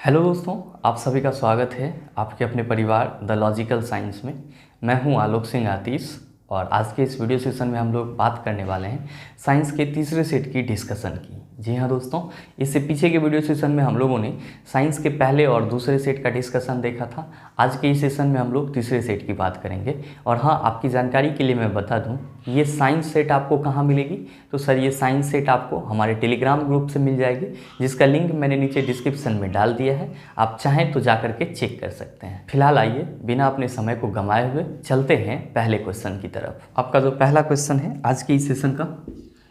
Hello दोस्तों, आप सभी का स्वागत है आपके अपने परिवार द लॉजिकल साइंस में। मैं हूं आलोक सिंह आतिश और आज के इस वीडियो सेशन में हम लोग बात करने वाले हैं साइंस के तीसरे सेट की डिस्कशन की। जी हाँ दोस्तों, इससे पीछे के वीडियो सेशन में हम लोगों ने साइंस के पहले और दूसरे सेट का डिस्कशन देखा था। आज के इस सेशन में हम लोग तीसरे सेट की बात करेंगे। और हाँ, आपकी जानकारी के लिए मैं बता दूं, ये साइंस सेट आपको कहाँ मिलेगी। तो सर, ये साइंस सेट आपको हमारे टेलीग्राम ग्रुप से मिल जाएगी, जिसका लिंक मैंने नीचे डिस्क्रिप्शन में डाल दिया है। आप चाहें तो जा करके चेक कर सकते हैं। फिलहाल आइए बिना अपने समय को गंवाए हुए चलते हैं पहले क्वेश्चन की तरफ। आपका जो पहला क्वेश्चन है आज के इस सेशन का,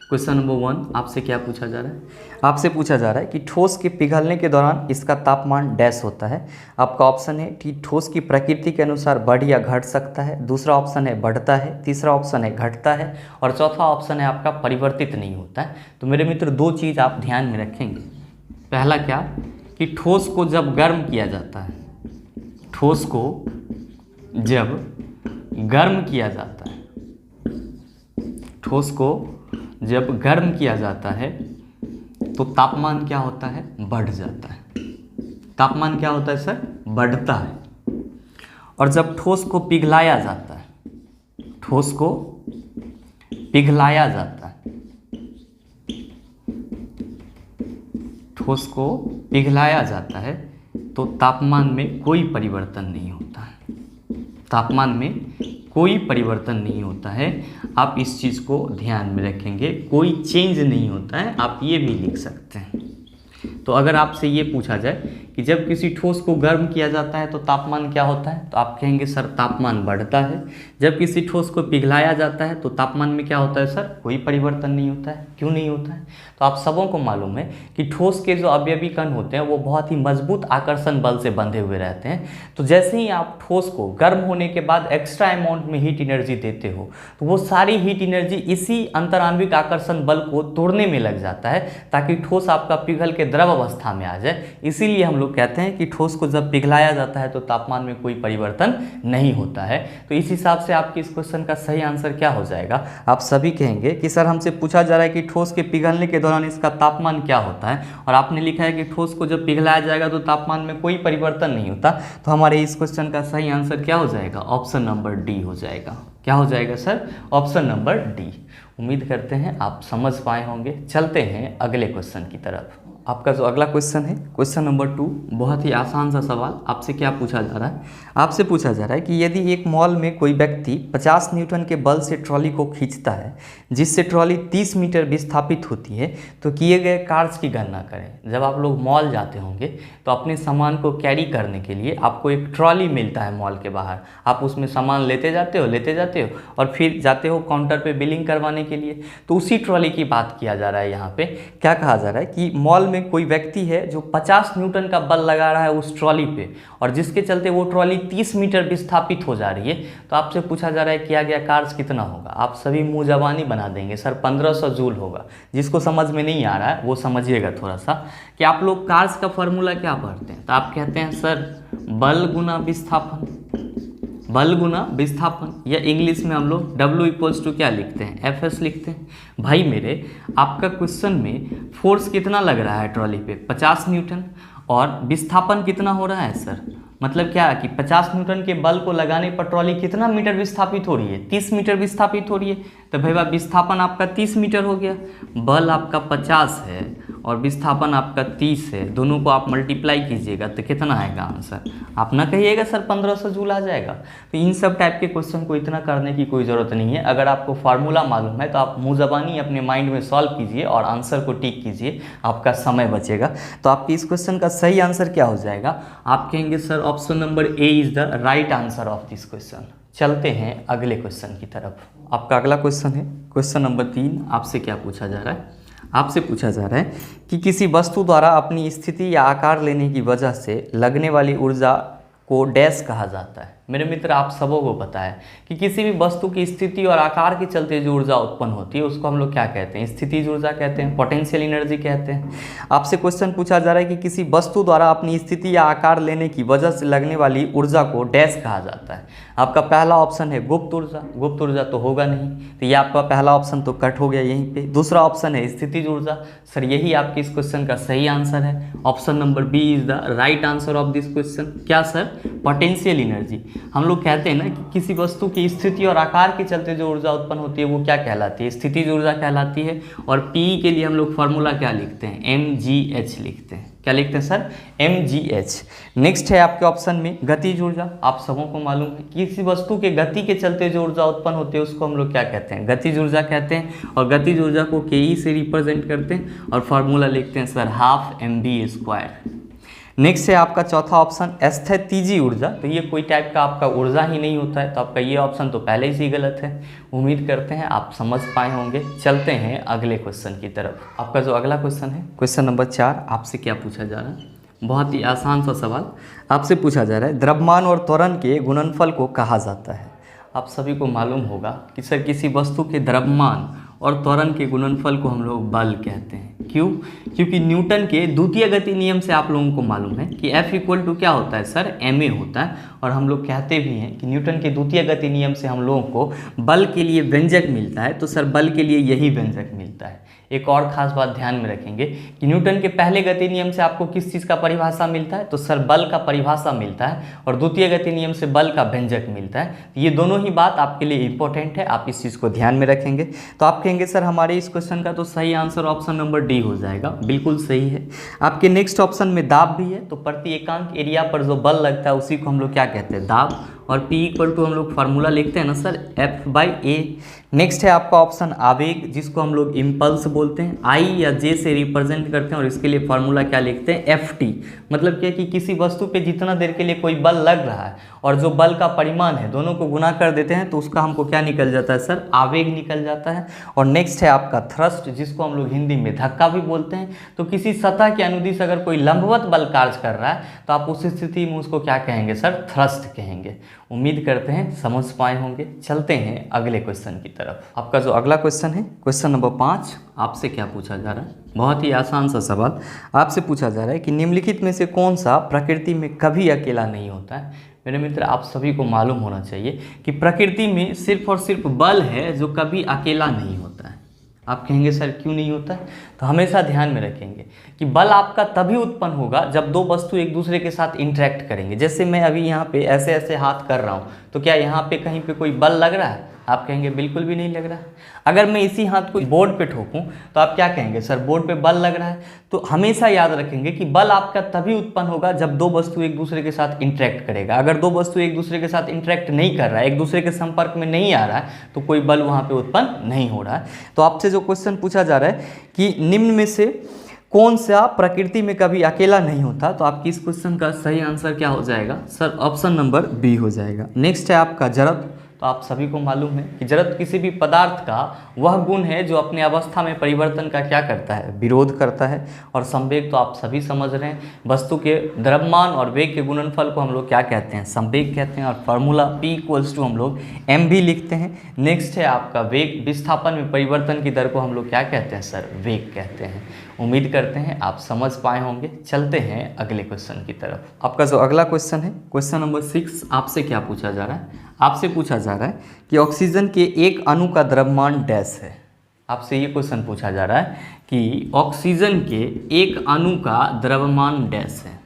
क्वेश्चन नंबर 1, आपसे क्या पूछा जा रहा है? आपसे पूछा जा रहा है कि ठोस के पिघलने के दौरान इसका तापमान डैश होता है। आपका ऑप्शन है कि ठोस की प्रकृति के अनुसार बढ़ या घट सकता है, दूसरा ऑप्शन है बढ़ता है, तीसरा ऑप्शन है घटता है और चौथा ऑप्शन है आपका परिवर्तित नहीं होता है। तो मेरे मित्र, दो चीज़ आप ध्यान में रखेंगे। पहला क्या कि ठोस को जब गर्म किया जाता है, ठोस को जब गर्म किया जाता है, ठोस को जब गर्म किया जाता है तो तापमान क्या होता है? बढ़ जाता है। तापमान क्या होता है सर? बढ़ता है। और जब ठोस को पिघलाया जाता है, ठोस को पिघलाया जाता है, ठोस को पिघलाया जाता है तो तापमान में कोई परिवर्तन नहीं होता है। तापमान में कोई परिवर्तन नहीं होता है। आप इस चीज़ को ध्यान में रखेंगे, कोई चेंज नहीं होता है। आप ये भी लिख सकते हैं। तो अगर आपसे ये पूछा जाए कि जब किसी ठोस को गर्म किया जाता है तो तापमान क्या होता है, तो आप कहेंगे सर तापमान बढ़ता है। जब किसी ठोस को पिघलाया जाता है तो तापमान में क्या होता है सर? कोई परिवर्तन नहीं होता है। क्यों नहीं होता है? तो आप सबों को मालूम है कि ठोस के जो अवयवी कण होते हैं वो बहुत ही मजबूत आकर्षण बल से बंधे हुए रहते हैं। तो जैसे ही आप ठोस को गर्म होने के बाद एक्स्ट्रा अमाउंट में हीट एनर्जी देते हो तो वो सारी हीट एनर्जी इसी अंतराण्विक आकर्षण बल को तोड़ने में लग जाता है, ताकि ठोस आपका पिघल के द्रव अवस्था में आ जाए। इसीलिए हम लोग कहते हैं कि ठोस को जब पिघलाया जाता है तो तापमान में कोई परिवर्तन नहीं होता है। तो इस हिसाब से आपके इस क्वेश्चन का सही आंसर क्या हो जाएगा? आप सभी कहेंगे कि सर हमसे पूछा जा रहा है कि ठोस के पिघलने के दौरान इसका तापमान क्या होता है, और आपने लिखा है कि ठोस को जब पिघलाया जाएगा तो तापमान में कोई परिवर्तन नहीं होता। तो हमारे इस क्वेश्चन का सही आंसर क्या हो जाएगा? ऑप्शन नंबर डी हो जाएगा। क्या हो जाएगा सर? Option number D. उम्मीद करते हैं आप समझ पाए होंगे। चलते हैं अगले क्वेश्चन की तरफ। आपका जो अगला क्वेश्चन है, क्वेश्चन नंबर 2, बहुत ही आसान सा सवाल। आपसे क्या पूछा जा रहा है? आपसे पूछा जा रहा है कि यदि एक मॉल में कोई व्यक्ति 50 न्यूटन के बल से ट्रॉली को खींचता है, जिससे ट्रॉली 30 मीटर विस्थापित होती है, तो किए गए कार्य की गणना करें। जब आप लोग मॉल जाते होंगे तो अपने सामान को कैरी करने के लिए आपको एक ट्रॉली मिलता है मॉल के बाहर। आप उसमें सामान लेते जाते हो और फिर जाते हो काउंटर पे बिलिंग करवाने के लिए। तो उसी ट्रॉली की बात किया जा रहा है। यहाँ पे क्या कहा जा रहा है कि मॉल में कोई व्यक्ति है जो 50 न्यूटन का बल लगा रहा है उस ट्रॉली पे, और जिसके चलते वो ट्रॉली 30 मीटर विस्थापित हो जा रही है। तो आपसे पूछा जा रहा है किया गया कार्य कितना होगा? आप सभी मुंह जबानी बना देंगे, सर 1500 जूल होगा। जिसको समझ में नहीं आ रहा है वो समझिएगा थोड़ा सा कि आप लोग कार्य का फॉर्मूला क्या पढ़ते हैं। तो आप कहते हैं सर बल गुना विस्थापन, बल गुना विस्थापन, या इंग्लिश में हम लोग W इक्वल्स टू क्या लिखते हैं? FS लिखते हैं। भाई मेरे, आपका क्वेश्चन में फोर्स कितना लग रहा है ट्रॉली पे? 50 न्यूटन, और विस्थापन कितना हो रहा है सर? मतलब क्या कि 50 न्यूटन के बल को लगाने पर ट्रॉली कितना मीटर विस्थापित हो रही है? 30 मीटर विस्थापित हो रही है। तो भाई विस्थापन आपका 30 मीटर हो गया, बल आपका 50 है और विस्थापन आपका 30 है। दोनों को आप मल्टीप्लाई कीजिएगा तो कितना आएगा आंसर? आप ना कहिएगा सर 1500 जूल आ जाएगा। तो इन सब टाइप के क्वेश्चन को इतना करने की कोई ज़रूरत नहीं है। अगर आपको फार्मूला मालूम है तो आप मुँह ज़बानी अपने माइंड में सॉल्व कीजिए और आंसर को टिक कीजिए, आपका समय बचेगा। तो आपके इस क्वेश्चन का सही आंसर क्या हो जाएगा? आप कहेंगे sir option number A is the right answer of this question. चलते हैं अगले क्वेश्चन की तरफ। आपका अगला क्वेश्चन है, क्वेश्चन नंबर 3। आपसे क्या पूछा जा रहा है? आपसे पूछा जा रहा है कि किसी वस्तु द्वारा अपनी स्थिति या आकार लेने की वजह से लगने वाली ऊर्जा को डैश कहा जाता है। मेरे मित्र आप सबों को पता है कि किसी भी वस्तु की स्थिति और आकार के चलते जो ऊर्जा उत्पन्न होती है उसको हम लोग क्या कहते हैं, स्थितिज ऊर्जा कहते हैं, पोटेंशियल एनर्जी कहते हैं। आपसे क्वेश्चन पूछा जा रहा है कि किसी वस्तु द्वारा अपनी स्थिति या आकार लेने की वजह से लगने वाली ऊर्जा को डैश कहा जाता है। आपका पहला ऑप्शन है गुप्त ऊर्जा, गुप्त ऊर्जा तो होगा नहीं, तो ये आपका पहला ऑप्शन तो कट हो गया यहीं पे। दूसरा ऑप्शन है स्थितिज ऊर्जा, सर यही आपके इस क्वेश्चन का सही आंसर है। Option number B is the right answer of this question. क्या सर, पोटेंशियल एनर्जी। हम लोग कहते हैं ना कि किसी वस्तु की स्थिति और आकार के चलते जो ऊर्जा उत्पन्न होती है वो क्या कहलाती है, स्थितिज ऊर्जा कहलाती है। और पी के लिए हम लोग फॉर्मूला क्या लिखते हैं, mgh लिखते हैं। क्या लिखते हैं सर, mgh। नेक्स्ट है आपके ऑप्शन में गतिज ऊर्जा। आप सबों को मालूम है कि किसी वस्तु के गति के चलते जो ऊर्जा उत्पन्न होती है उसको हम लोग क्या कहते हैं, गतिज ऊर्जा कहते हैं। और गतिज ऊर्जा को ke से रिप्रेजेंट करते हैं और फार्मूला लिखते हैं सर ½ mv²। नेक्स्ट है आपका चौथा ऑप्शन स्थितिज ऊर्जा। तो ये कोई टाइप का आपका ऊर्जा ही नहीं होता है, तो आपका ये ऑप्शन तो पहले ही गलत है। उम्मीद करते हैं आप समझ पाए होंगे। चलते हैं अगले क्वेश्चन की तरफ। आपका जो अगला क्वेश्चन है, क्वेश्चन नंबर 4, आपसे क्या पूछा जा रहा है, बहुत ही आसान सा सवाल आपसे पूछा जा रहा है। द्रव्यमान और त्वरण के गुणनफल को कहा जाता है। आप सभी को मालूम होगा कि सर किसी वस्तु के द्रव्यमान और त्वरण के गुणनफल को हम लोग बल कहते हैं। क्यों? क्योंकि न्यूटन के द्वितीय गति नियम से आप लोगों को मालूम है कि F = क्या होता है सर, ma होता है। और हम लोग कहते भी हैं कि न्यूटन के द्वितीय गति नियम से हम लोगों को बल के लिए व्यंजक मिलता है, तो सर बल के लिए यही व्यंजक मिलता है। एक और खास बात ध्यान में रखेंगे कि न्यूटन के पहले गति नियम से आपको किस चीज़ का परिभाषा मिलता है, तो सर बल का परिभाषा मिलता है। और द्वितीय गति नियम से बल का व्यंजक मिलता है। ये दोनों ही बात आपके लिए इंपॉर्टेंट है, आप इस चीज़ को ध्यान में रखेंगे। तो आप कहेंगे सर हमारे इस क्वेश्चन का तो सही आंसर ऑप्शन नंबर डी हो जाएगा। बिल्कुल सही है। आपके नेक्स्ट ऑप्शन में दाब भी है, तो प्रति एकांक एरिया पर जो बल लगता है उसी को हम लोग क्या कहते हैं, दाब। और P = हम लोग फार्मूला लिखते हैं ना सर, F/A। नेक्स्ट है आपका ऑप्शन आवेग, जिसको हम लोग इम्पल्स बोलते हैं, I या J से रिप्रेजेंट करते हैं। और इसके लिए फार्मूला क्या लिखते हैं, Ft। मतलब क्या कि किसी वस्तु पे जितना देर के लिए कोई बल लग रहा है और जो बल का परिमाण है दोनों को गुना कर देते हैं तो उसका हमको क्या निकल जाता है सर, आवेग निकल जाता है। और नेक्स्ट है आपका थ्रस्ट, जिसको हम लोग हिंदी में धक्का भी बोलते हैं। तो किसी सतह के अनुदिश अगर कोई लंबवत बल कार्य कर रहा है तो आप उस स्थिति में उसको क्या कहेंगे सर, थ्रस्ट कहेंगे। उम्मीद करते हैं समझ पाए होंगे। चलते हैं अगले क्वेश्चन की तरफ। आपका जो अगला क्वेश्चन है, क्वेश्चन नंबर 5, आपसे क्या पूछा जा रहा है, बहुत ही आसान सा सवाल आपसे पूछा जा रहा है कि निम्नलिखित में से कौन सा प्रकृति में कभी अकेला नहीं होता है। मेरे मित्र आप सभी को मालूम होना चाहिए कि प्रकृति में सिर्फ और सिर्फ बल है जो कभी अकेला नहीं होता है। आप कहेंगे सर क्यों नहीं होता है, तो हमेशा ध्यान में रखेंगे कि बल आपका तभी उत्पन्न होगा जब दो वस्तु एक दूसरे के साथ इंटरेक्ट करेंगे। जैसे मैं अभी यहाँ पे ऐसे ऐसे हाथ कर रहा हूँ, तो क्या यहाँ पे कहीं पे कोई बल लग रहा है? आप कहेंगे बिल्कुल भी नहीं लग रहा है। अगर मैं इसी हाथ को बोर्ड पे ठोकूं तो आप क्या कहेंगे सर, बोर्ड पे बल लग रहा है। तो हमेशा याद रखेंगे कि बल आपका तभी उत्पन्न होगा जब दो वस्तु एक दूसरे के साथ इंटरेक्ट करेगा। अगर दो वस्तु एक दूसरे के साथ इंटरेक्ट नहीं कर रहा है, एक दूसरे के संपर्क में नहीं आ रहा है, तो कोई बल वहाँ पे उत्पन्न नहीं हो रहा है। तो आपसे जो क्वेश्चन पूछा जा रहा है कि निम्न में से कौन सा प्रकृति में कभी अकेला नहीं होता, तो आपकी इस क्वेश्चन का सही आंसर क्या हो जाएगा सर, ऑप्शन नंबर बी हो जाएगा। नेक्स्ट है आपका जड़त्व। तो आप सभी को मालूम है कि जड़त्व किसी भी पदार्थ का वह गुण है जो अपने अवस्था में परिवर्तन का क्या करता है, विरोध करता है। और संवेग तो आप सभी समझ रहे हैं, वस्तु के द्रव्यमान और वेग के गुणनफल को हम लोग क्या कहते हैं, संवेग कहते हैं। और फार्मूला P = हम लोग mv लिखते हैं। नेक्स्ट है आपका वेग, विस्थापन में परिवर्तन की दर को हम लोग क्या कहते हैं सर, वेग कहते हैं। उम्मीद करते हैं आप समझ पाए होंगे। चलते हैं अगले क्वेश्चन की तरफ। आपका जो अगला क्वेश्चन है, क्वेश्चन नंबर 6, आपसे क्या पूछा जा रहा है, आपसे पूछा जा रहा है कि ऑक्सीजन के एक अणु का द्रव्यमान डैश है। आपसे ये क्वेश्चन पूछा जा रहा है कि ऑक्सीजन के एक अणु का द्रव्यमान डैश है।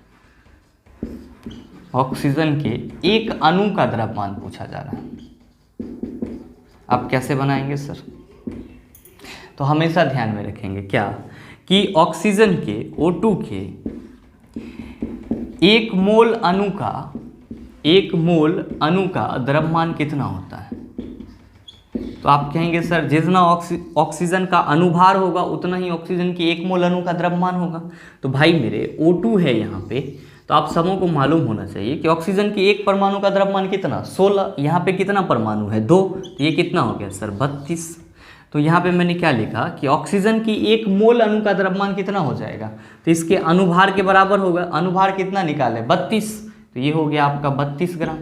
ऑक्सीजन के एक अणु का द्रव्यमान पूछा जा रहा है। आप कैसे बनाएंगे सर, तो हमेशा ध्यान में रखेंगे क्या कि ऑक्सीजन के O2 के एक मोल अणु का द्रव्यमान कितना होता है। तो आप कहेंगे सर जितना ऑक्सीजन का अनुभार होगा उतना ही ऑक्सीजन की एक मोल अणु का द्रव्यमान होगा। तो भाई मेरे O2 है यहाँ पे, तो आप सबों को मालूम होना चाहिए कि ऑक्सीजन की एक परमाणु का द्रव्यमान कितना, 16। यहाँ पे कितना परमाणु है, 2। तो ये कितना हो गया सर, 32। तो यहाँ पे मैंने क्या लिखा कि ऑक्सीजन की एक मोल अणु का द्रव्यमान कितना हो जाएगा, तो इसके अनुभार के बराबर होगा। अनुभार कितना निकाले, 32। तो ये हो गया आपका 32 ग्राम।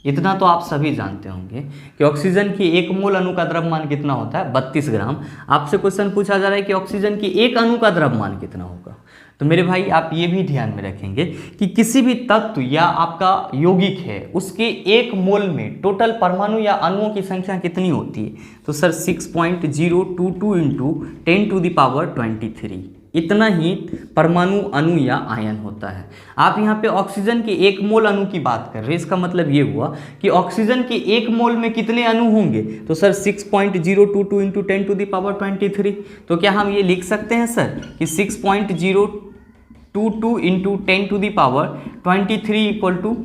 इतना तो आप सभी जानते होंगे कि ऑक्सीजन की 1 मोल अणु का द्रव्यमान कितना होता है, 32 ग्राम। आपसे क्वेश्चन पूछा जा रहा है कि ऑक्सीजन की 1 अणु का द्रव्यमान कितना होगा। तो मेरे भाई आप ये भी ध्यान में रखेंगे कि किसी भी तत्व या आपका यौगिक है उसके 1 मोल में टोटल परमाणु या अणुओं की संख्या कितनी होती है। तो सर 6.022 इंटू 10⁻23 इतना ही परमाणु अणु या आयन होता है। आप यहाँ पे ऑक्सीजन के 1 मोल अणु की बात कर रहे हैं, इसका मतलब ये हुआ कि ऑक्सीजन के 1 मोल में कितने अणु होंगे। तो सर 6.022 इंटू 10⁻23। तो क्या हम ये लिख सकते हैं सर कि 6.022 इंटू 10⁻23 इक्वल टू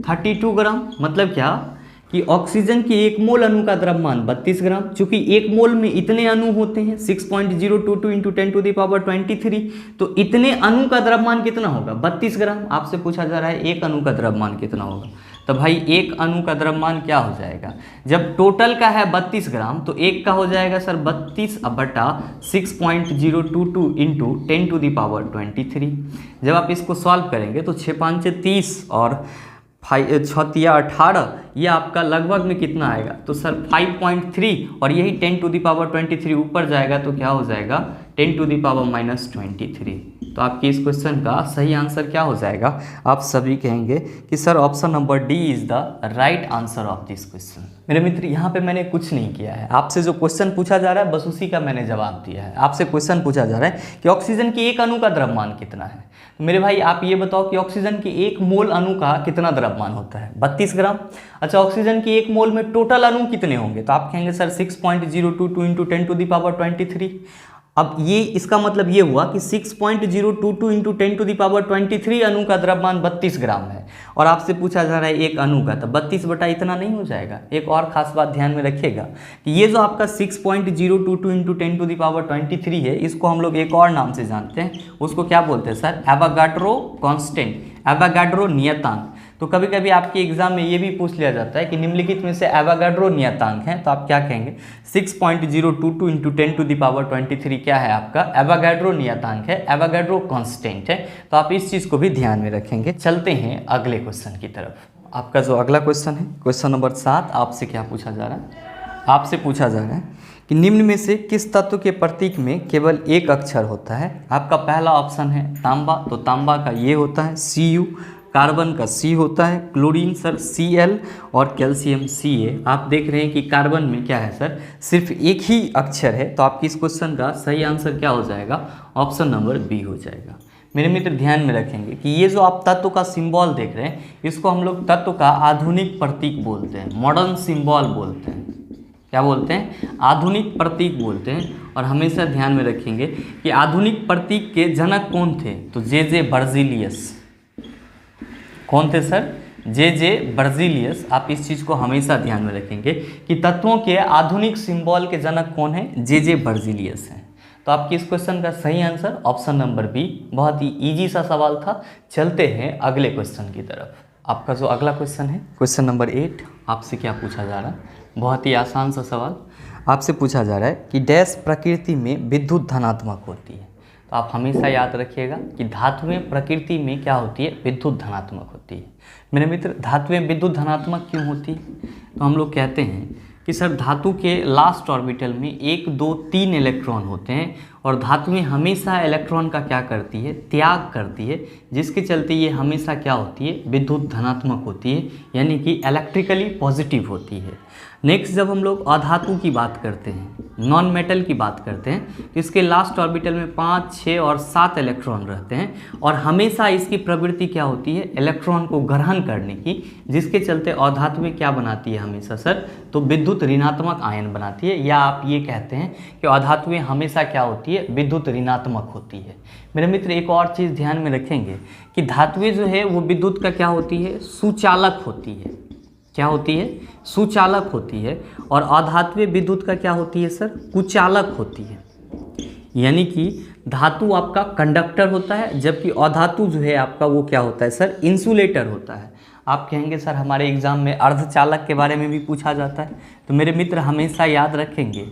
32 ग्राम। मतलब क्या कि ऑक्सीजन के 1 मोल अणु का द्रव्यमान 32 ग्राम, चूंकि 1 मोल में इतने अणु होते हैं 6.022 इंटू 10⁻23, तो इतने अणु का द्रव्यमान कितना होगा, 32 ग्राम। आपसे पूछा जा रहा है 1 अणु का द्रव्यमान कितना होगा। तो भाई 1 अणु का द्रव्यमान क्या हो जाएगा, जब टोटल का है 32 ग्राम तो 1 का हो जाएगा सर 32/6.022 इंटू 10⁻23। जब आप इसको सॉल्व करेंगे तो 6 5 30 और 6 या 18, ये आपका लगभग में कितना आएगा। तो सर 5.3 और यही 10⁻23 ऊपर जाएगा तो क्या हो जाएगा 10⁻⁻23। तो आपके इस क्वेश्चन का सही आंसर क्या हो जाएगा, आप सभी कहेंगे कि sir option number D is the right answer of this question. मेरे मित्र यहाँ पे मैंने कुछ नहीं किया है, आपसे जो क्वेश्चन पूछा जा रहा है बस उसी का मैंने जवाब दिया है। आपसे क्वेश्चन पूछा जा रहा है कि ऑक्सीजन की 1 अणु का द्रव्यमान कितना है। मेरे भाई आप ये बताओ कि ऑक्सीजन की 1 मोल अणु का कितना द्रव्यमान होता है, 32 ग्राम। अच्छा, ऑक्सीजन की 1 मोल में टोटल अणु कितने होंगे, तो आप कहेंगे सर 6.022 इंटू 10⁻23। अब ये इसका मतलब ये हुआ कि 6.022 इंटू 10⁻23 अणु का द्रव्यमान 32 ग्राम है, और आपसे पूछा जा रहा है 1 अणु का, तो 32 बटा इतना नहीं हो जाएगा। एक और खास बात ध्यान में रखिएगा कि ये जो आपका 6.022 इंटू 10⁻23 है, इसको हम लोग एक और नाम से जानते हैं, उसको क्या बोलते हैं सर, एवोगाड्रो कांस्टेंट, एवोगाड्रो नियतांक। तो कभी कभी आपके एग्जाम में ये भी पूछ लिया जाता है कि निम्नलिखित में से एवोगाड्रो नियतांक है, तो आप क्या कहेंगे 6.022 इंटू 10⁻23 क्या है आपका एवोगाड्रो नियतांक है, एवोगाड्रो कांस्टेंट है। तो आप इस चीज़ को भी ध्यान में रखेंगे। चलते हैं अगले क्वेश्चन की तरफ। आपका जो अगला क्वेश्चन है, क्वेश्चन नंबर 7, आपसे क्या पूछा जा रहा है, आपसे पूछा जा रहा है कि निम्न में से किस तत्व के प्रतीक में केवल एक अक्षर होता है। आपका पहला ऑप्शन है तांबा, तो तांबा का ये होता है Cu, कार्बन का C होता है, क्लोरीन सर Cl और कैल्शियम Ca। आप देख रहे हैं कि कार्बन में क्या है सर, सिर्फ एक ही अक्षर है। तो आपकी इस क्वेश्चन का सही आंसर क्या हो जाएगा, ऑप्शन नंबर बी हो जाएगा। मेरे मित्र ध्यान में रखेंगे कि ये जो आप तत्व का सिंबल देख रहे हैं, इसको हम लोग तत्व का आधुनिक प्रतीक बोलते हैं, मॉडर्न सिंबल बोलते हैं। क्या बोलते हैं, आधुनिक प्रतीक बोलते हैं। और हमेशा ध्यान में रखेंगे कि आधुनिक प्रतीक के जनक कौन थे, तो जे बर्जीलियस। कौन थे सर, जे बर्जीलियस। आप इस चीज़ को हमेशा ध्यान में रखेंगे कि तत्वों के आधुनिक सिंबल के जनक कौन है, जे बर्जीलियस हैं। तो आपके इस क्वेश्चन का सही आंसर ऑप्शन नंबर बी। बहुत ही इजी सा सवाल था। चलते हैं अगले क्वेश्चन की तरफ। आपका जो अगला क्वेश्चन है, क्वेश्चन नंबर 8, आपसे क्या पूछा जा रहा है, बहुत ही आसान सा सवाल। आपसे पूछा जा रहा है कि डैश प्रकृति में विद्युत धनात्मक होती है। तो आप हमेशा याद रखिएगा कि धातुएं प्रकृति में क्या होती है, विद्युत धनात्मक होती है। मेरे मित्र धातुएं विद्युत धनात्मक क्यों होती है, तो हम लोग कहते हैं कि सर धातु के लास्ट ऑर्बिटल में 1 2 3 इलेक्ट्रॉन होते हैं, और धातुएं हमेशा इलेक्ट्रॉन का क्या करती है, त्याग करती है, जिसके चलते ये हमेशा क्या होती है, विद्युत धनात्मक होती है, यानी कि इलेक्ट्रिकली पॉजिटिव होती है। नेक्स्ट जब हम लोग अधातु की बात करते हैं, नॉन मेटल की बात करते हैं, तो इसके लास्ट ऑर्बिटल में 5 6 और 7 इलेक्ट्रॉन रहते हैं, और हमेशा इसकी प्रवृत्ति क्या होती है, इलेक्ट्रॉन को ग्रहण करने की, जिसके चलते अधातु में क्या बनाती है हमेशा सर, तो विद्युत ऋणात्मक आयन बनाती है, या आप ये कहते हैं कि अधातुएं हमेशा क्या होती है, विद्युत ऋणात्मक होती है। मेरे मित्र एक और चीज़ ध्यान में रखेंगे कि धातुएं जो है वो विद्युत का क्या होती है, सुचालक होती है। क्या होती है, सुचालक होती है। और अधातुएं विद्युत का क्या होती है सर, कुचालक होती है। यानी कि धातु आपका कंडक्टर होता है, जबकि अधातु जो है आपका वो क्या होता है सर, इंसुलेटर होता है। आप कहेंगे सर हमारे एग्जाम में अर्धचालक के बारे में भी पूछा जाता है। तो मेरे मित्र हमेशा याद रखेंगे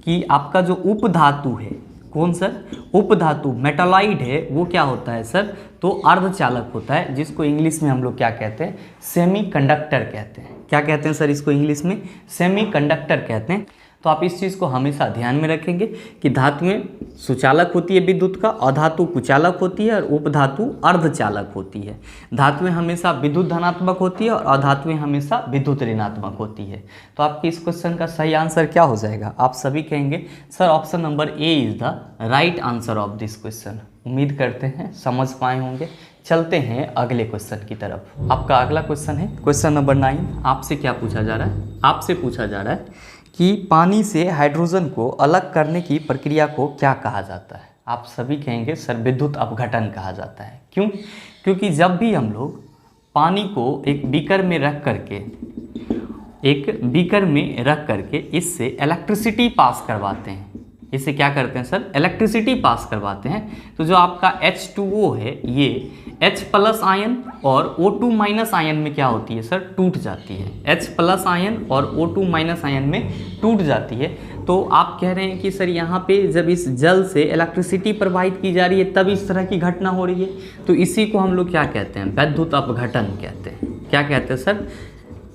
कि आपका जो उपधातु है, कौन सर? उपधातु मेटालॉइड है वो क्या होता है सर? तो अर्धचालक होता है, जिसको इंग्लिश में हम लोग क्या कहते हैं? सेमीकंडक्टर कहते हैं। क्या कहते हैं सर इसको इंग्लिश में? सेमीकंडक्टर कहते हैं। तो आप इस चीज़ को हमेशा ध्यान में रखेंगे कि धातुएं सुचालक होती है विद्युत का, अधातु कुचालक होती है और उपधातु अर्धचालक होती है। धातुएं हमेशा विद्युत धनात्मक होती है और अधातुएं हमेशा विद्युत ऋणात्मक होती है। तो आपके इस क्वेश्चन का सही आंसर क्या हो जाएगा? आप सभी कहेंगे sir option number A is the right answer of this question. उम्मीद करते हैं समझ पाए होंगे। चलते हैं अगले क्वेश्चन की तरफ। आपका अगला क्वेश्चन है क्वेश्चन नंबर 9। आपसे क्या पूछा जा रहा है? आपसे पूछा जा रहा है कि पानी से हाइड्रोजन को अलग करने की प्रक्रिया को क्या कहा जाता है? आप सभी कहेंगे सर विद्युत अपघटन कहा जाता है। क्यों? क्योंकि जब भी हम लोग पानी को एक बीकर में रख करके इससे इलेक्ट्रिसिटी पास करवाते हैं, इससे क्या करते हैं सर? इलेक्ट्रिसिटी पास करवाते हैं। तो जो आपका H2O है ये H प्लस आयन और O2 माइनस आयन में क्या होती है सर? टूट जाती है। H प्लस आयन और O2 माइनस आयन में टूट जाती है। तो आप कह रहे हैं कि सर यहाँ पे जब इस जल से इलेक्ट्रिसिटी प्रवाहित की जा रही है तब इस तरह की घटना हो रही है। तो इसी को हम लोग क्या कहते हैं? विद्युत अपघटन कहते हैं। क्या कहते हैं सर?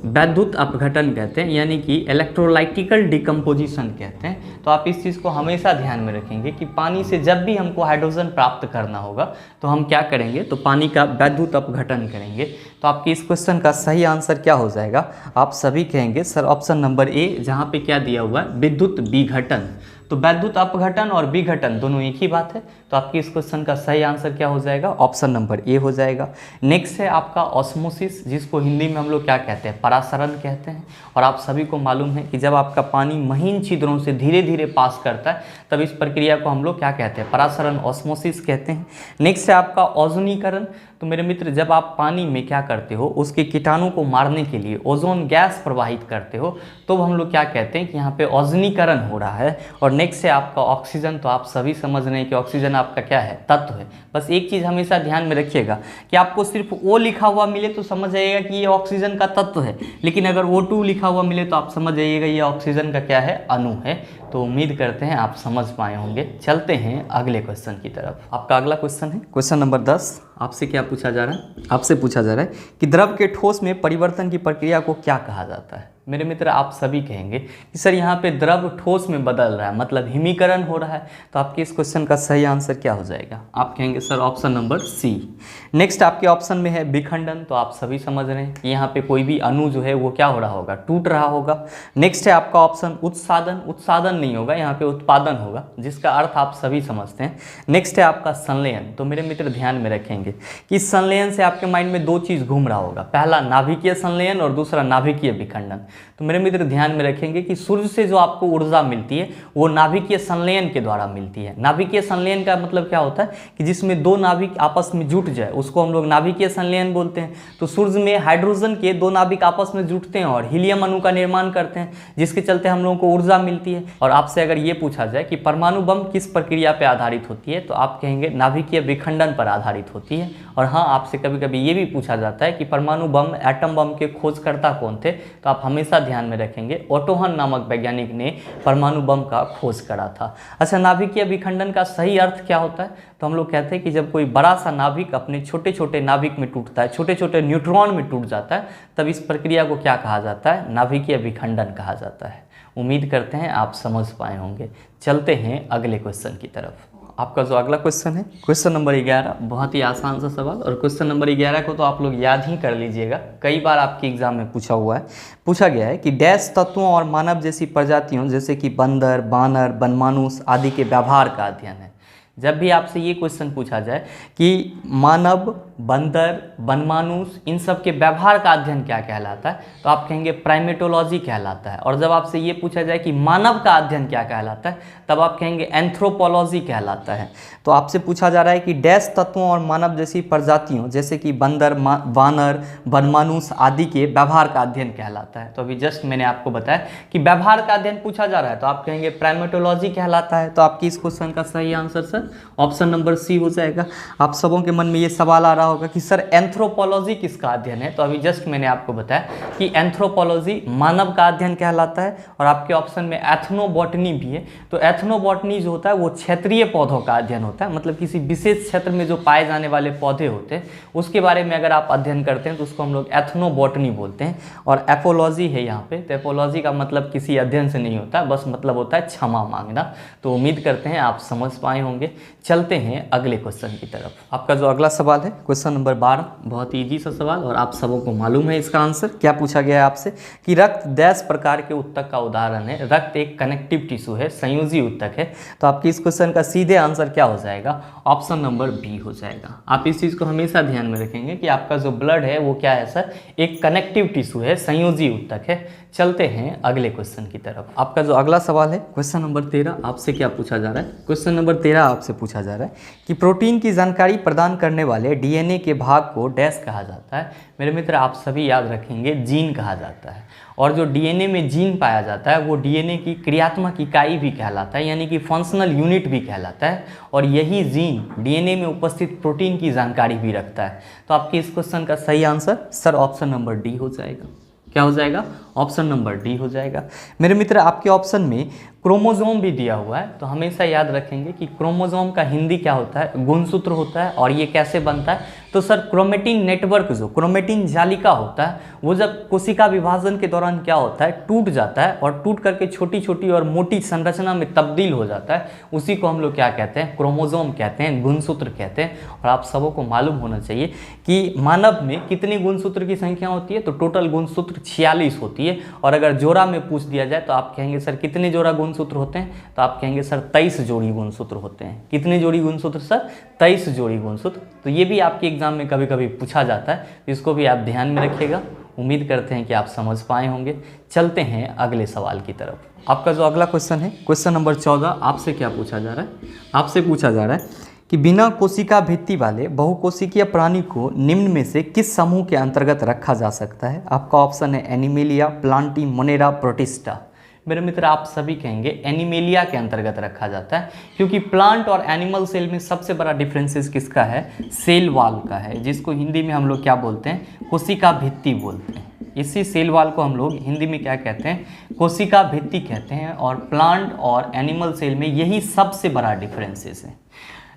विद्युत अपघटन कहते हैं, यानी कि इलेक्ट्रोलाइटिकल डिकम्पोजिशन कहते हैं। तो आप इस चीज़ को हमेशा ध्यान में रखेंगे कि पानी से जब भी हमको हाइड्रोजन प्राप्त करना होगा तो हम क्या करेंगे? तो पानी का विद्युत अपघटन करेंगे। तो आपके इस क्वेश्चन का सही आंसर क्या हो जाएगा? आप सभी कहेंगे सर ऑप्शन नंबर ए, जहाँ पे क्या दिया हुआ है? विद्युत विघटन। तो विद्युत अपघटन और विघटन दोनों एक ही बात है। तो आपके इस क्वेश्चन का सही आंसर क्या हो जाएगा? ऑप्शन नंबर ए हो जाएगा। नेक्स्ट है आपका ऑस्मोसिस, जिसको हिंदी में हम लोग क्या कहते हैं? परासरण कहते हैं। और आप सभी को मालूम है कि जब आपका पानी महीन छिद्रों से धीरे धीरे पास करता है तब इस प्रक्रिया को हम लोग क्या कहते हैं? परासरण, ऑस्मोसिस कहते हैं। नेक्स्ट है आपका ओजोनीकरण। तो मेरे मित्र जब आप पानी में क्या करते हो? उसके कीटाणु को मारने के लिए ओजोन गैस प्रवाहित करते हो तो हम लोग क्या कहते हैं कि यहाँ पे ओजोनीकरण हो रहा है। और नेक्स्ट है आपका ऑक्सीजन। तो आप सभी समझ रहे हैं कि ऑक्सीजन आपका क्या है? तत्व है। बस एक चीज़ हमेशा ध्यान में रखिएगा कि आपको सिर्फ O लिखा हुआ मिले तो समझ जाइएगा कि ये ऑक्सीजन का तत्व है, लेकिन अगर O2 लिखा हुआ मिले तो आप समझ जाइएगा ये ऑक्सीजन का क्या है? अणु है। तो उम्मीद करते हैं आप समझ पाए होंगे। चलते हैं अगले क्वेश्चन की तरफ। आपका अगला क्वेश्चन है क्वेश्चन नंबर 10। आपसे क्या पूछा जा रहा है? आपसे पूछा जा रहा है कि द्रव के ठोस में परिवर्तन की प्रक्रिया को क्या कहा जाता है? मेरे मित्र आप सभी कहेंगे कि सर यहाँ पे द्रव ठोस में बदल रहा है, मतलब हिमीकरण हो रहा है। तो आपके इस क्वेश्चन का सही आंसर क्या हो जाएगा? आप कहेंगे sir option number C. Next आपके ऑप्शन में है विखंडन। तो आप सभी समझ रहे हैं कि यहाँ पे कोई भी अणु जो है वो क्या हो रहा होगा? टूट रहा होगा। नेक्स्ट है आपका ऑप्शन उत्सादन। उत्सादन नहीं होगा, यहाँ पे उत्पादन होगा, जिसका अर्थ आप सभी समझते हैं। नेक्स्ट है आपका संलयन। तो मेरे मित्र ध्यान में रखेंगे कि संलयन से आपके माइंड में दो चीज़ घूम रहा होगा, पहला नाभिकीय संलयन और दूसरा नाभिकीय विखंडन। तो मेरे मित्र ध्यान में रखेंगे कि सूर्य से जो आपको ऊर्जा मिलती है वो नाभिकीय संलयन के द्वारा मिलती है। नाभिकीय संलयन का मतलब क्या होता है कि जिसमें दो नाभिक आपस में जुट जाए उसको हम लोग नाभिकीय संलयन बोलते हैं। तो सूर्य में हाइड्रोजन के दो नाभिक आपस में जुटते हैं और हीलियम अणु का निर्माण करते हैं, जिसके चलते हम लोगों को ऊर्जा मिलती है। और आपसे अगर ये पूछा जाए कि परमाणु बम किस प्रक्रिया पर आधारित होती है तो आप कहेंगे नाभिकीय विखंडन पर आधारित होती है। और हाँ, आपसे कभी कभी ये भी पूछा जाता है कि परमाणु बम, एटम बम के खोजकर्ता कौन थे? तो आप हमेशा ध्यान में रखेंगे ओटो हन नामक वैज्ञानिक ने परमाणु बम का खोज करा था। अच्छा, नाभिकीय विखंडन का सही अर्थ क्या होता है? तो हम लोग कहते हैं कि जब कोई बड़ा सा नाभिक अपने छोटे छोटे नाभिक में टूटता है, छोटे छोटे न्यूट्रॉन में टूट जाता है, तब इस प्रक्रिया को क्या कहा जाता है? नाभिकीय विखंडन कहा जाता है। उम्मीद करते हैं आप समझ पाए होंगे। चलते हैं अगले क्वेश्चन की तरफ। आपका जो अगला क्वेश्चन है क्वेश्चन नंबर 11, बहुत ही आसान सा सवाल। और क्वेश्चन नंबर 11 को तो आप लोग याद ही कर लीजिएगा, कई बार आपके एग्जाम में पूछा गया है कि डैश तत्वों और मानव जैसी प्रजातियों जैसे कि बंदर, बानर, बनमानुष आदि के व्यवहार का अध्ययन है। जब भी आपसे ये क्वेश्चन पूछा जाए कि मानव, बंदर, बनमानुष इन सब के व्यवहार का अध्ययन क्या कहलाता है तो आप कहेंगे प्राइमेटोलॉजी कहलाता है। और जब आपसे ये पूछा जाए कि मानव का अध्ययन क्या कहलाता है तब आप कहेंगे एंथ्रोपोलॉजी कहलाता है। तो आपसे पूछा जा रहा है कि डैश तत्वों और मानव जैसी प्रजातियों जैसे कि बंदर, बानर, बनमानुष आदि के व्यवहार का अध्ययन कहलाता है। तो अभी जस्ट मैंने आपको बताया कि व्यवहार का अध्ययन पूछा जा रहा है तो आप कहेंगे प्राइमेटोलॉजी कहलाता है। तो आपकी इस क्वेश्चन का सही answer sir option number C हो जाएगा। आप सबों के मन में ये सवाल आ रहा होगा कि सर एंथ्रोपोलॉजी किसका अध्ययन है, तो अभी जस्ट मैंने आपको बताया कि एंथ्रोपोलॉजी मानव का अध्ययन कहलाता है। और आपके ऑप्शन में एथनोबॉटनी भी है। तो एथनोबॉटनी जो होता है वो क्षेत्रीय पौधों का अध्ययन होता है, मतलब किसी विशेष क्षेत्र में जो पाए जाने वाले पौधे होते हैं उसके बारे में अगर आप अध्ययन करते हैं तो उसको हम लोग एथनोबॉटनी बोलते हैं। और एपोलॉजी है यहाँ पे, तो एपोलॉजी का मतलब किसी अध्ययन से नहीं होता, बस मतलब होता है क्षमा मांगना। तो उम्मीद करते हैं आप समझ पाए होंगे। चलते हैं अगले क्वेश्चन की तरफ। आपका जो अगला सवाल है क्वेश्चन नंबर 12, बहुत ही ईजी सा सवाल और आप सबों को मालूम है इसका आंसर। क्या पूछा गया है आपसे कि रक्त डैश प्रकार के ऊतक का उदाहरण है। रक्त एक कनेक्टिव टिश्यू है, संयोजी ऊतक है। तो आपकी इस क्वेश्चन का सीधे आंसर क्या हो जाएगा, ऑप्शन नंबर बी हो जाएगा। आप इस चीज़ को हमेशा ध्यान में रखेंगे कि आपका जो ब्लड है वो क्या है सर, एक कनेक्टिव टिश्यू है, संयोजी ऊतक है। चलते हैं अगले क्वेश्चन की तरफ। आपका जो अगला सवाल है क्वेश्चन नंबर 13, आपसे क्या पूछा जा रहा है। क्वेश्चन नंबर 13 आपसे पूछा जा रहा है कि प्रोटीन की जानकारी प्रदान करने वाले डीएनए के भाग को डैश कहा जाता है। मेरे मित्र आप सभी याद रखेंगे, जीन कहा जाता है। और जो डीएनए में जीन पाया जाता है वो डीएनए की क्रियात्मक इकाई भी कहलाता है, यानी कि फंक्शनल यूनिट भी कहलाता है। और यही जीन डीएनए में उपस्थित प्रोटीन की जानकारी भी रखता है। तो आपके इस क्वेश्चन का सही answer sir option number D हो जाएगा। क्या हो जाएगा, ऑप्शन नंबर डी हो जाएगा। मेरे मित्र आपके ऑप्शन में क्रोमोसोम भी दिया हुआ है, तो हमेशा याद रखेंगे कि क्रोमोसोम का हिंदी क्या होता है, गुणसूत्र होता है। और ये कैसे बनता है, तो सर क्रोमेटिन नेटवर्क, जो क्रोमेटिन जालिका होता है वो जब कोशिका विभाजन के दौरान क्या होता है, टूट जाता है और टूट करके छोटी छोटी और मोटी संरचना में तब्दील हो जाता है, उसी को हम लोग क्या कहते हैं, क्रोमोसोम कहते हैं, गुणसूत्र कहते हैं। और आप सबों को मालूम होना चाहिए कि मानव में कितनी गुणसूत्र की संख्या होती है, तो टोटल गुणसूत्र 46 होती है। और अगर जोड़ा में पूछ दिया जाए तो आप कहेंगे सर कितने जोड़ा गुणसूत्र होते हैं, तो आप कहेंगे सर 23 जोड़ी गुणसूत्र होते हैं। कितने जोड़ी गुणसूत्र सर, 23 जोड़ी गुणसूत्र। तो ये भी आपके एग्जाम में कभी कभी पूछा जाता है, इसको भी आप ध्यान में रखिएगा। उम्मीद करते हैं कि आप समझ पाए होंगे। चलते हैं अगले सवाल की तरफ। आपका जो अगला क्वेश्चन है क्वेश्चन नंबर 14, आपसे क्या पूछा जा रहा है, आपसे पूछा जा रहा है कि बिना कोशिका भित्ति वाले बहुकोशिकीय प्राणी को निम्न में से किस समूह के अंतर्गत रखा जा सकता है। आपका ऑप्शन है एनिमेलिया, प्लांटी, मोनेरा, प्रोटिस्टा। मेरे मित्र आप सभी कहेंगे एनिमेलिया के अंतर्गत रखा जाता है, क्योंकि प्लांट और एनिमल सेल में सबसे बड़ा डिफरेंसेस किसका है, सेल वाल का है, जिसको हिंदी में हम लोग क्या बोलते हैं, कोशिका भित्ति बोलते हैं। इसी सेल वाल को हम लोग हिंदी में क्या कहते हैं, कोशिका भित्ति कहते हैं। और प्लांट और एनिमल सेल में यही सबसे बड़ा डिफरेंसेस है।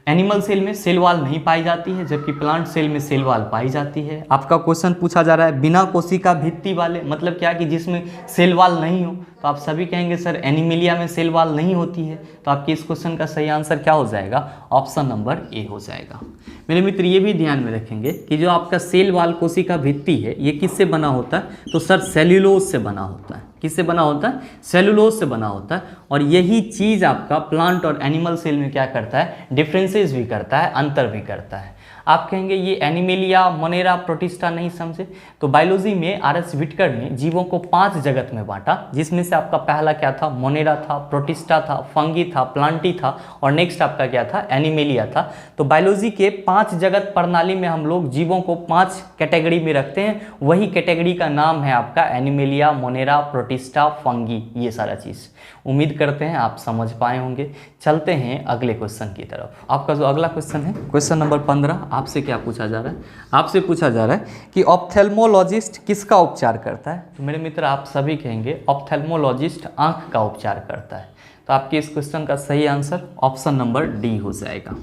एनिमल सेल में सेल वाल नहीं पाई जाती है, जबकि प्लांट सेल में सेल वाल पाई जाती है। आपका क्वेश्चन पूछा जा रहा है बिना कोशिका भित्ति वाले, मतलब क्या कि जिसमें सेल वाल नहीं हो। तो आप सभी कहेंगे सर एनिमेलिया में सेल वाल नहीं होती है। तो आपके इस क्वेश्चन का सही आंसर क्या हो जाएगा, ऑप्शन नंबर ए हो जाएगा। मेरे मित्र ये भी ध्यान में रखेंगे कि जो आपका सेल वाल कोशिका भित्ति है ये किससे बना होता है, तो सर सेल्यूलोज से बना होता है। किससे बना होता है, सेल्यूलोज से बना होता है। और यही चीज़ आपका प्लांट और एनिमल सेल में क्या करता है, डिफरेंसेस भी करता है, अंतर भी करता है। आप कहेंगे ये एनिमेलिया, मोनेरा, प्रोटिस्टा नहीं समझे, तो बायोलॉजी में आर.एस. व्हिटकर ने जीवों को 5 जगत में बांटा, जिसमें से आपका पहला क्या था, मोनेरा था, प्रोटिस्टा था, फंगी था, प्लांटी था और नेक्स्ट आपका क्या था, एनिमेलिया था। तो बायोलॉजी के 5 जगत प्रणाली में हम लोग जीवों को 5 कैटेगरी में रखते हैं। वही कैटेगरी का नाम है आपका एनिमेलिया, मोनेरा, प्रोटिस्टा, फंगी, ये सारा चीज़। उम्मीद करते हैं आप समझ पाए होंगे। चलते हैं अगले क्वेश्चन की तरफ। आपका जो अगला क्वेश्चन है क्वेश्चन नंबर 15, आपसे क्या पूछा जा रहा है, आपसे पूछा जा रहा है कि ऑप्थेल्मोलॉजिस्ट किसका उपचार करता है। तो मेरे मित्र आप सभी कहेंगे ऑप्थेल्मोलॉजिस्ट आंख का उपचार करता है। तो आपके इस क्वेश्चन का सही आंसर ऑप्शन नंबर डी हो जाएगा।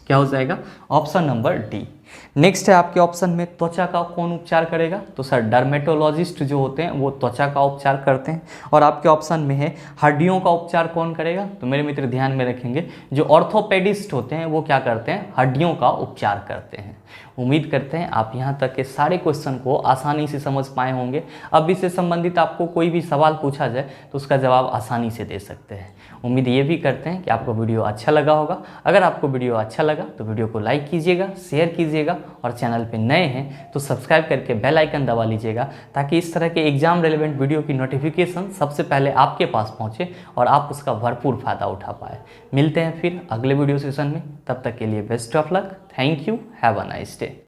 क्या हो जाएगा, ऑप्शन नंबर डी। नेक्स्ट है आपके ऑप्शन में त्वचा का कौन उपचार करेगा, तो सर डर्मेटोलॉजिस्ट जो होते हैं वो त्वचा का उपचार करते हैं। और आपके ऑप्शन में है हड्डियों का उपचार कौन करेगा, तो मेरे मित्र ध्यान में रखेंगे जो ऑर्थोपेडिस्ट होते हैं वो क्या करते हैं, हड्डियों का उपचार करते हैं। उम्मीद करते हैं आप यहाँ तक के सारे क्वेश्चन को आसानी से समझ पाए होंगे। अब इससे संबंधित आपको कोई भी सवाल पूछा जाए तो उसका जवाब आसानी से दे सकते हैं। उम्मीद ये भी करते हैं कि आपको वीडियो अच्छा लगा होगा। अगर आपको वीडियो अच्छा लगा तो वीडियो को लाइक कीजिएगा, शेयर कीजिएगा और चैनल पे नए हैं तो सब्सक्राइब करके बेल आइकन दबा लीजिएगा, ताकि इस तरह के एग्जाम रेलेवेंट वीडियो की नोटिफिकेशन सबसे पहले आपके पास पहुँचे और आप उसका भरपूर फ़ायदा उठा पाए। मिलते हैं फिर अगले वीडियो सेशन में, तब तक के लिए best of luck. Thank you, have a nice day.